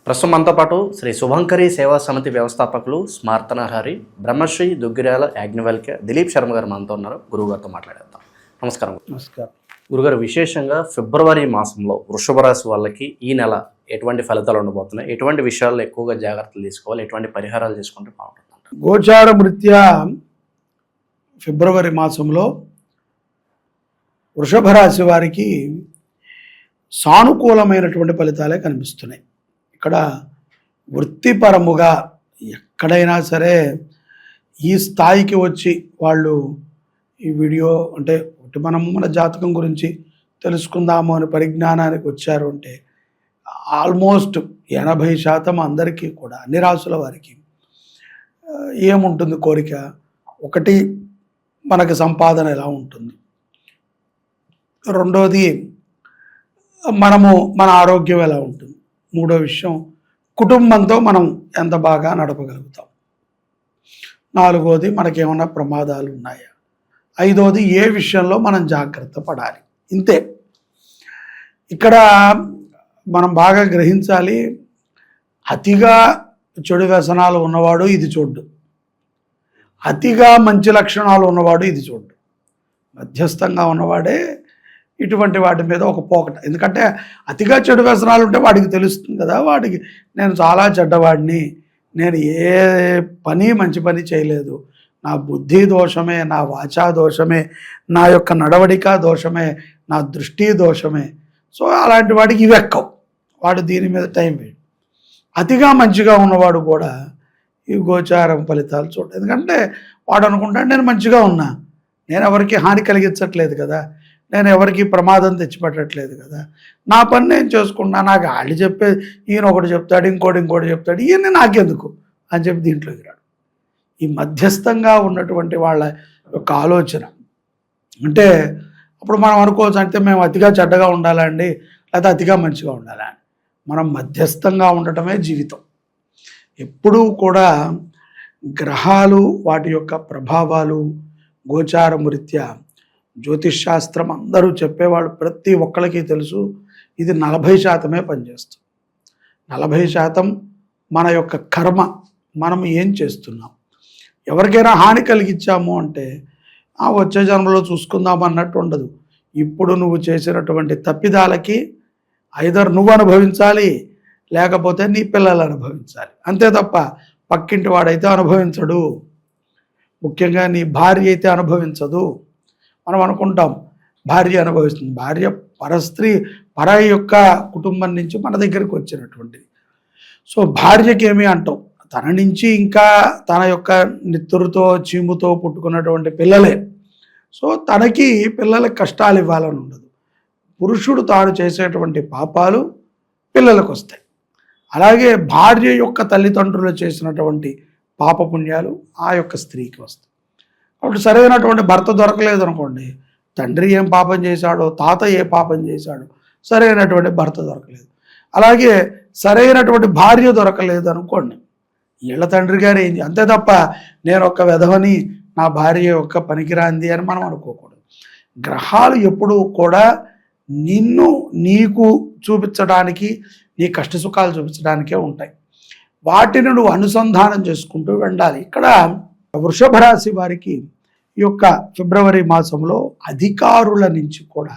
ప్రస్తుతం మనతో పాటు శ్రీ శుభంకరి సేవా సమితి వ్యవస్థాపకులు స్మార్తనహరి బ్రహ్మశ్రీ దుగ్గిరాల యాజ్ఞవల్క్య దిలీప్ శర్మ గారు మనతో ఉన్నారు. గురువుగారితో మాట్లాడేద్దాం. నమస్కారం. నమస్కారం గురుగారు, విశేషంగా ఫిబ్రవరి మాసంలో వృషభ రాశి వాళ్ళకి ఈ నెల ఎటువంటి ఫలితాలు ఉండబోతున్నాయి, ఎటువంటి విషయాల్లో ఎక్కువగా జాగ్రత్తలు తీసుకోవాలి, ఎటువంటి పరిహారాలు చేసుకుంటే బాగుంటుంది? గోచార రీత్యా ఫిబ్రవరి మాసంలో వృషభ రాశి వారికి సానుకూలమైనటువంటి ఫలితాలే కనిపిస్తున్నాయి. ఇక్కడ వృత్తిపరముగా ఎక్కడైనా సరే ఈ స్థాయికి వచ్చి వాళ్ళు ఈ వీడియో అంటే మనం మన జాతకం గురించి తెలుసుకుందాము అని పరిజ్ఞానానికి వచ్చారు అంటే ఆల్మోస్ట్ 80% అందరికీ కూడా అన్ని రాసుల వారికి ఏముంటుంది కోరిక? ఒకటి, మనకి సంపాదన ఎలా ఉంటుంది, రెండోది మన ఆరోగ్యం ఎలా ఉంటుంది, మూడో విషయం కుటుంబంతో మనం ఎంత బాగా నడపగలుగుతాం, నాలుగోది మనకేమైనా ప్రమాదాలు ఉన్నాయా, ఐదోది ఏ విషయంలో మనం జాగ్రత్త పడాలి. ఇంతే. ఇక్కడ మనం బాగా గ్రహించాలి, అతిగా చెడు వ్యసనాలు ఉన్నవాడు ఇది చూడ్డు, అతిగా మంచి లక్షణాలు ఉన్నవాడు ఇది చూడ్డు. మధ్యస్థంగా ఉన్నవాడే ఇటువంటి వాటి మీద ఒక పోకట. ఎందుకంటే అతిగా చెడు వ్యసనాలు ఉంటే వాడికి తెలుస్తుంది కదా, వాడికి నేను చాలా చెడ్డవాడిని, నేను ఏ పని మంచి పని చేయలేదు, నా బుద్ధి దోషమే, నా వాచా దోషమే, నా యొక్క నడవడిక దోషమే, నా దృష్టి దోషమే. సో అలాంటి వాడికి ఇవి ఎక్కవు, వాడు దీని మీద టైం వేయడు. అతిగా మంచిగా ఉన్నవాడు కూడా ఈ గోచారం ఫలితాలు చూడ. ఎందుకంటే వాడు అనుకుంటాడు నేను మంచిగా ఉన్నా, నేను ఎవరికి హాని కలిగించట్లేదు కదా, నేను ఎవరికి ప్రమాదం తెచ్చిపెట్టట్లేదు కదా, నా పని నేను చేసుకున్నా, నాకు వాళ్ళు చెప్పేది ఈయన ఒకటి చెప్తాడు, ఇంకోటి చెప్తాడు, ఈయన నాకెందుకు అని చెప్పి దీంట్లో ఎగిరాడు. ఈ మధ్యస్థంగా ఉన్నటువంటి వాళ్ళ యొక్క ఆలోచన అంటే అప్పుడు మనం అనుకోవచ్చు, అంటే మేము అతిగా చెడ్డగా ఉండాలండి, లేకపోతే అతిగా మంచిగా ఉండాలా అని. మనం మధ్యస్థంగా ఉండటమే జీవితం. ఎప్పుడూ కూడా గ్రహాలు వాటి యొక్క ప్రభావాలు గోచారం రీత్యా జ్యోతిష్ శాస్త్రం అందరూ చెప్పేవాళ్ళు ప్రతి ఒక్కరికి తెలుసు, ఇది 40% పనిచేస్తుంది. 40% మన యొక్క కర్మ, మనం ఏం చేస్తున్నాం. ఎవరికైనా హాని కలిగించాము అంటే వచ్చే జన్మలో చూసుకుందాం అన్నట్టు ఉండదు. ఇప్పుడు నువ్వు చేసినటువంటి తప్పిదాలకి ఐదర్ నువ్వు అనుభవించాలి, లేకపోతే నీ పిల్లలు అనుభవించాలి. అంతే తప్ప పక్కింటి వాడైతే అనుభవించడు, ముఖ్యంగా నీ భార్య అయితే అనుభవించదు. మనం అనుకుంటాం భార్య అనుభవిస్తుంది, భార్య పరస్త్రీ, పర యొక్క కుటుంబం నుంచి మన దగ్గరికి వచ్చినటువంటిది. సో భార్యకి ఏమీ అంటాం, తన నుంచి ఇంకా తన యొక్క నిత్తురుతో చీముతో పుట్టుకున్నటువంటి పిల్లలే. సో తనకి పిల్లలకి కష్టాలు ఇవ్వాలని ఉండదు. పురుషుడు తాను చేసేటువంటి పాపాలు పిల్లలకు వస్తాయి. అలాగే భార్య యొక్క తల్లిదండ్రులు చేసినటువంటి పాపపుణ్యాలు ఆ యొక్క స్త్రీకి వస్తాయి. అప్పుడు సరైనటువంటి భర్త దొరకలేదు అనుకోండి, తండ్రి ఏం పాపం చేశాడో, తాత ఏ పాపం చేశాడో, సరైనటువంటి భర్త దొరకలేదు. అలాగే సరైనటువంటి భార్య దొరకలేదు అనుకోండి, వీళ్ళ తండ్రి గారు ఏం, అంతే తప్ప నేను ఒక వెధవని, నా భార్య యొక్క పనికిరాంది అని మనం అనుకోకూడదు. గ్రహాలు ఎప్పుడూ కూడా నీకు చూపించడానికి, నీ కష్టసుఖాలు చూపించడానికే ఉంటాయి. వాటిని నువ్వు అనుసంధానం చేసుకుంటూ వెళ్ళాలి. ఇక్కడ వృషభ రాశి వారికి ఈ యొక్క ఫిబ్రవరి మాసంలో అధికారుల నుంచి కూడా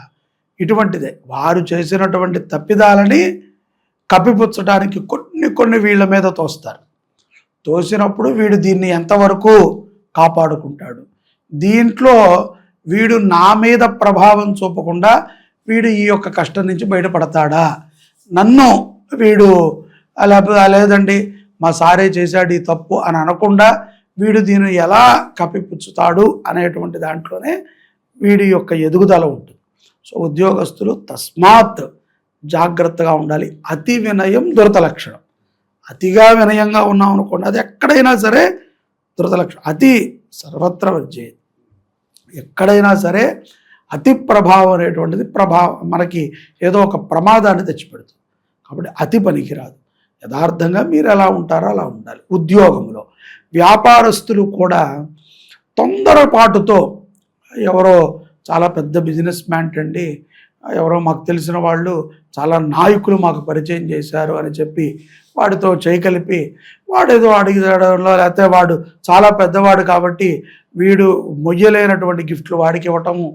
ఇటువంటిదే, వారు చేసినటువంటి తప్పిదాలని కప్పిపుచ్చడానికి కొన్ని వీళ్ళ మీద తోస్తారు. తోసినప్పుడు వీడు దీన్ని ఎంతవరకు కాపాడుకుంటాడు, దీంట్లో వీడు నా మీద ప్రభావం చూపకుండా వీడు ఈ యొక్క కష్టం నుంచి బయటపడతాడా, నన్ను వీడు లేదండి మా సారే చేశాడు ఈ తప్పు అని అనకుండా వీడు దీన్ని ఎలా కప్పిపుచ్చుతాడు అనేటువంటి దాంట్లోనే వీడి యొక్క ఎదుగుదల ఉంటుంది. సో ఉద్యోగస్తులు తస్మాత్ జాగ్రత్తగా ఉండాలి. అతి వినయం దురత లక్షణం. అతిగా వినయంగా ఉన్నాం అనుకోండి, అది ఎక్కడైనా సరే దురత లక్షణం. అతి సర్వత్ర వర్జేత్. ఎక్కడైనా సరే అతి ప్రభావం అనేటువంటిది మనకి ఏదో ఒక ప్రమాదాన్ని తెచ్చిపెడుతుంది. కాబట్టి అతి పనికిరాదు. యథార్థంగా మీరు ఎలా ఉంటారో అలా ఉండాలి. ఉద్యోగంలో వ్యాపారస్తులు కూడా తొందరపాటుతో, ఎవరో చాలా పెద్ద బిజినెస్ మ్యాన్ అండి, ఎవరో మాకు తెలిసిన వాళ్ళు చాలా నాయకులు మాకు పరిచయం చేశారు అని చెప్పి వాడితో చేయి కలిపి వాడేదో అడిగడంలో, లేకపోతే వాడు చాలా పెద్దవాడు కాబట్టి వీడు మొయ్యలేనటువంటి గిఫ్ట్లు వాడికి ఇవ్వటము,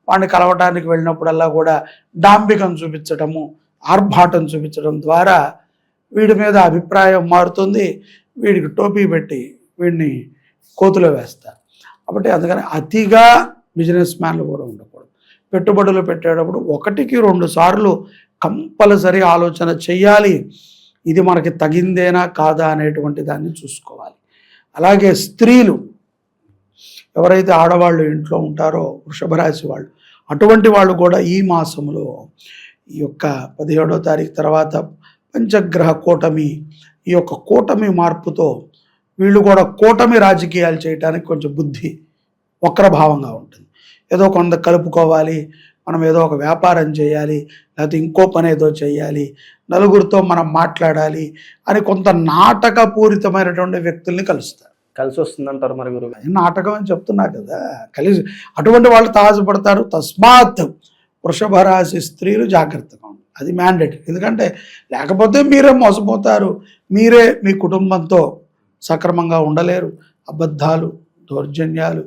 వాడిని కలవటానికి వెళ్ళినప్పుడల్లా కూడా డాంబికం చూపించటము, ఆర్భాటం చూపించడం ద్వారా వీడి మీద అభిప్రాయం మారుతుంది. వీడికి టోపీ పెట్టి వీడిని కోతులో వేస్తారు. కాబట్టి అందుకని అతిగా బిజినెస్ మ్యాన్లు కూడా ఉండకూడదు. పెట్టుబడులు పెట్టేటప్పుడు 1-2 సార్లు కంపల్సరీ ఆలోచన చెయ్యాలి. ఇది మనకి తగిందేనా కాదా అనేటువంటి దాన్ని చూసుకోవాలి. అలాగే స్త్రీలు ఎవరైతే ఆడవాళ్ళు ఇంట్లో ఉంటారో వృషభ రాశి వాళ్ళు, అటువంటి వాళ్ళు కూడా ఈ మాసంలో ఈ యొక్క 17వ తారీఖు తర్వాత పంచగ్రహ కూటమి, ఈ యొక్క కూటమి మార్పుతో వీళ్ళు కూడా కూటమి రాజకీయాలు చేయడానికి కొంచెం బుద్ధి వక్రభావంగా ఉంటుంది. ఏదో కొంత కలుపుకోవాలి, మనం ఏదో ఒక వ్యాపారం చేయాలి, లేకపోతే ఇంకో పని ఏదో చేయాలి, నలుగురితో మనం మాట్లాడాలి అని కొంత నాటకపూరితమైనటువంటి వ్యక్తుల్ని కలుస్తారు. కలిసి వస్తుందంటారు మరి గురుగారు? నాటకం అని చెప్తున్నా కదా, కలిసి అటువంటి వాళ్ళు తాజపడతారు. తస్మాత్ వృషభ రాశి స్త్రీలు జాగ్రత్తగా ఉండాలి. అది మ్యాండేటరీ. ఎందుకంటే లేకపోతే మీరే మోసపోతారు, మీరే మీ కుటుంబంతో సక్రమంగా ఉండలేరు. అబద్ధాలు, దౌర్జన్యాలు,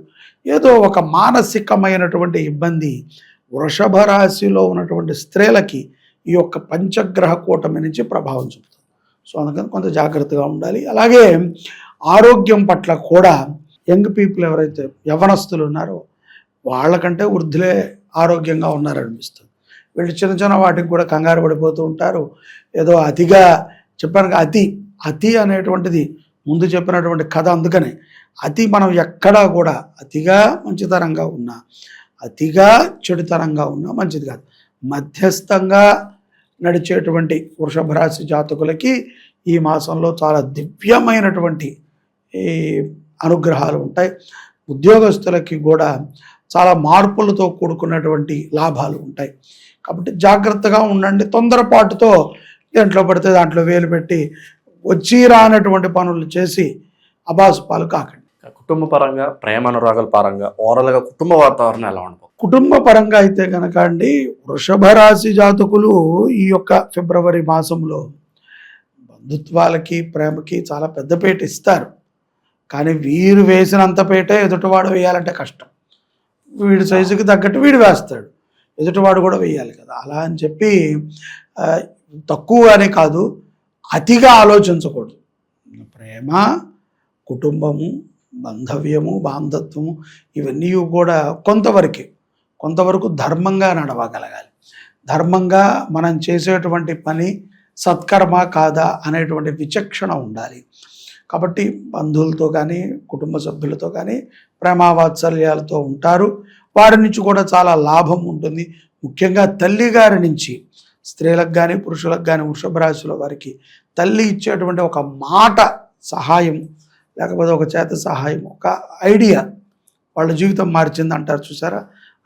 ఏదో ఒక మానసికమైనటువంటి ఇబ్బంది వృషభ రాశిలో ఉన్నటువంటి స్త్రీలకి ఈ యొక్క పంచగ్రహ కూటమి నుంచి ప్రభావం చూపుతుంది. సో అందుకని కొంత జాగ్రత్తగా ఉండాలి. అలాగే ఆరోగ్యం పట్ల కూడా యంగ్ పీపుల్ ఎవరైతే యవ్వనస్తులు ఉన్నారో వాళ్ళకంటే వృద్ధులే ఆరోగ్యంగా ఉన్నారనిపిస్తుంది. వీళ్ళు చిన్న చిన్న వాటికి కూడా కంగారు పడిపోతూ ఉంటారు. ఏదో అతిగా చెప్పాను, అతి అనేటువంటిది ముందు చెప్పినటువంటి కథ. అందుకనే అతి మనం ఎక్కడా కూడా అతిగా మంచితనంగా ఉన్నా, అతిగా చెడుతనంగా ఉన్నా మంచిది కాదు. మధ్యస్థంగా నడిచేటువంటి వృషభ రాశి జాతకులకి ఈ మాసంలో చాలా దివ్యమైనటువంటి అనుగ్రహాలు ఉంటాయి. ఉద్యోగస్తులకి కూడా చాలా మార్పులతో కూడుకున్నటువంటి లాభాలు ఉంటాయి. కాబట్టి జాగ్రత్తగా ఉండండి. తొందరపాటుతో దేంట్లో పడితే దాంట్లో వేలు పెట్టి వచ్చి రానటువంటి పనులు చేసి అబాసు పాలు కాకండి. కుటుంబ పరంగా, ప్రేమ అనురాగాల పరంగా, ఓవరాల్గా కుటుంబ వాతావరణం ఎలా ఉండదు? కుటుంబ పరంగా అయితే కనుక అండి, వృషభ రాశి జాతకులు ఈ యొక్క ఫిబ్రవరి మాసంలో బంధుత్వాలకి, ప్రేమకి చాలా పెద్దపేట ఇస్తారు. కానీ వీరు వేసినంత పేటే ఎదుటివాడు వేయాలంటే కష్టం. వీడి సైజుకి తగ్గట్టు వీడు వేస్తాడు, ఎదుటివాడు కూడా వేయాలి కదా. అలా అని చెప్పి తక్కువగానే కాదు, అతిగా ఆలోచించకూడదు. ప్రేమ, కుటుంబము, బాంధవ్యము, బాంధత్వము ఇవన్నీ కూడా కొంతవరకు ధర్మంగా నడవగలగాలి. ధర్మంగా మనం చేసేటువంటి పని సత్కర్మ కాదా అనేటువంటి విచక్షణ ఉండాలి. కాబట్టి బంధువులతో కానీ, కుటుంబ సభ్యులతో కానీ ప్రేమావాత్సల్యాలతో ఉంటారు. వారి నుంచి కూడా చాలా లాభం ఉంటుంది. ముఖ్యంగా తల్లి గారి నుంచి స్త్రీలకు కానీ, పురుషులకు కానీ, వృషభ రాశిలో వారికి తల్లి ఇచ్చేటువంటి ఒక మాట సహాయం, లేకపోతే ఒక చేత సహాయం, ఒక ఐడియా వాళ్ళ జీవితం మార్చింది అంటారు చూసారా.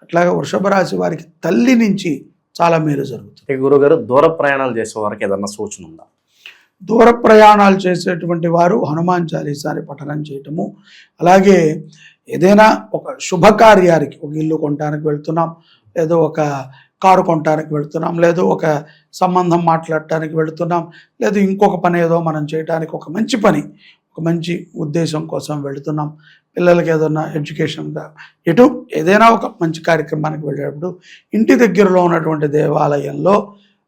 అట్లాగే వృషభ రాశి వారికి తల్లి నుంచి చాలా మేలు జరుగుతుంది. గురుగారు, దూర ప్రయాణాలు చేసే వారికి ఏదన్నా సూచన ఉందా? దూర ప్రయాణాలు చేసేటువంటి వారు హనుమాన్ చాలీసాని పఠనం చేయటము, అలాగే ఏదైనా ఒక శుభకార్యానికి, ఒక ఇల్లు కొనడానికి వెళ్తున్నాం, లేదో ఒక కారు కొనడానికి వెళ్తున్నాం, లేదు ఒక సంబంధం మాట్లాడటానికి వెళుతున్నాం, లేదు ఇంకొక పని ఏదో మనం చేయడానికి, ఒక మంచి పని, ఒక మంచి ఉద్దేశం కోసం వెళుతున్నాం, పిల్లలకి ఏదైనా ఎడ్యుకేషన్గా ఏదైనా ఒక మంచి కార్యక్రమానికి వెళ్ళేటప్పుడు ఇంటి దగ్గరలో ఉన్నటువంటి దేవాలయంలో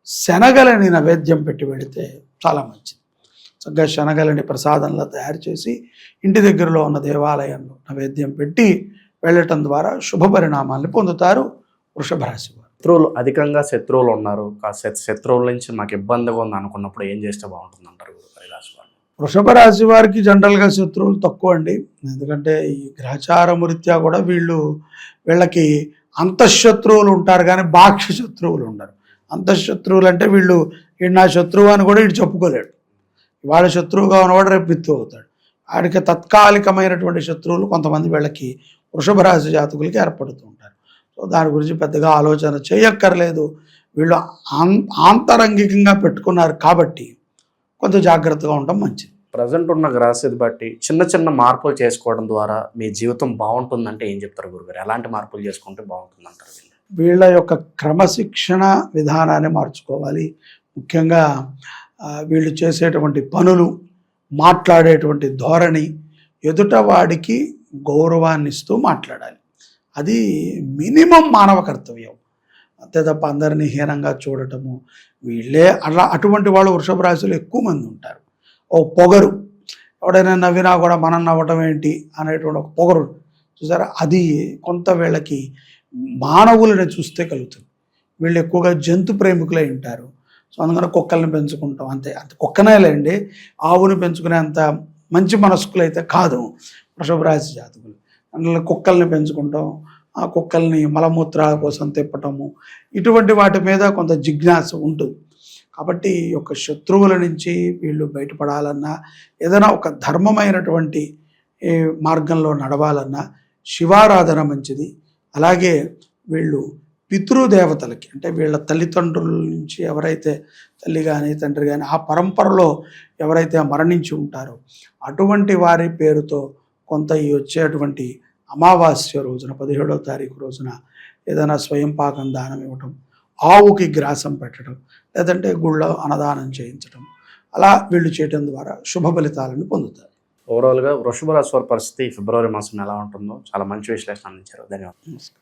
శనగలని నైవేద్యం పెట్టి వెళితే చాలా మంచిది. చక్కగా శనగలని ప్రసాదంలో తయారు చేసి ఇంటి దగ్గరలో ఉన్న దేవాలయంలో నైవేద్యం పెట్టి వెళ్ళటం ద్వారా శుభ పరిణామాలను పొందుతారు వృషభ రాశి వారు. శత్రువులు ఉన్నారు, శత్రువుల నుంచి మాకు ఇబ్బందిగా ఉంది అనుకున్నప్పుడు ఏం చేస్తే బాగుంటుంది అంటారు రాశి వారు? వృషభ రాశి వారికి జనరల్గా శత్రువులు తక్కువ అండి. ఎందుకంటే ఈ గ్రహచారము రీత్యా కూడా వీళ్ళకి అంతఃశత్రువులు ఉంటారు కానీ బాహ్య శత్రువులు ఉండరు. అంతఃశత్రువులు అంటే వీడు నా శత్రువు అని కూడా వీడు చెప్పుకోలేడు. వాళ్ళ శత్రువుగా ఉన్నవాడు రేపు మిత్రువు అవుతాడు. వాడికి తాత్కాలికమైనటువంటి శత్రువులు కొంతమంది వీళ్ళకి వృషభ రాశి జాతకులకి ఏర్పడుతూ ఉంటారు. సో దాని గురించి పెద్దగా ఆలోచన చేయక్కర్లేదు. వీళ్ళు ఆంతరంగికంగా పెట్టుకున్నారు కాబట్టి కొంత జాగ్రత్తగా ఉండడం మంచిది. ప్రజెంట్ ఉన్న గ్రహస్థితి బట్టి చిన్న మార్పులు చేసుకోవడం ద్వారా మీ జీవితం బాగుంటుందంటే ఏం చెప్తారు గురుగారు? ఎలాంటి మార్పులు చేసుకుంటే బాగుంటుంది అంటారు? వీళ్ళ యొక్క క్రమశిక్షణ విధానాన్ని మార్చుకోవాలి. ముఖ్యంగా వీళ్ళు చేసేటువంటి పనులు, మాట్లాడేటువంటి ధోరణి ఎదుటవాడికి గౌరవాన్ని ఇస్తూ మాట్లాడాలి. అది మినిమం మానవ కర్తవ్యం. అంతే తప్ప అందరినీ హీనంగా చూడటము, వీళ్ళే అలా అటువంటి వాళ్ళు వృషభ రాశిలో ఎక్కువ మంది ఉంటారు. ఓ పొగరు, ఎవడైనా నవ్వినా కూడా మనం నవ్వటం ఏంటి అనేటువంటి ఒక పొగరు చూసారా, అది కొంత వీళ్ళకి మానవులని చూస్తే కలుగుతుంది. వీళ్ళు ఎక్కువగా జంతు ప్రేమికులై ఉంటారు. సో అందుకని కుక్కల్ని పెంచుకుంటాం, అంతే కుక్కనేలేండి, ఆవుని పెంచుకునే అంత మంచి మనస్కులు అయితే కాదు వృషభ రాశి జాతకులు. అందులో కుక్కల్ని పెంచుకుంటాం, ఆ కుక్కల్ని మలమూత్రాల కోసం తిప్పటము, ఇటువంటి వాటి మీద కొంత జిజ్ఞాస ఉంటుంది. కాబట్టి ఈ యొక్క శత్రువుల నుంచి వీళ్ళు బయటపడాలన్నా, ఏదైనా ఒక ధర్మమైనటువంటి మార్గంలో నడవాలన్నా శివారాధన మంచిది. అలాగే వీళ్ళు పితృదేవతలకి, అంటే వీళ్ళ తల్లిదండ్రుల నుంచి ఎవరైతే తల్లి కానీ తండ్రి కానీ ఆ పరంపరలో ఎవరైతే మరణించి ఉంటారో అటువంటి వారి పేరుతో కొంత ఈ వచ్చేటువంటి అమావాస్య రోజున 17వ తారీఖు రోజున ఏదైనా స్వయం పాకం దానం ఇవ్వటం, ఆవుకి గ్రాసం పెట్టడం, లేదంటే గుళ్ళో అన్నదానం చేయించడం, అలా వీళ్ళు చేయడం ద్వారా శుభ ఫలితాలను పొందుతారు. ఓవరాల్గా వృషభ రాశి వారి పరిస్థితి ఫిబ్రవరి మాసం ఎలా ఉంటుందో చాలా మంచి విశ్లేషణ అందించారు. ధన్యవాదాలు.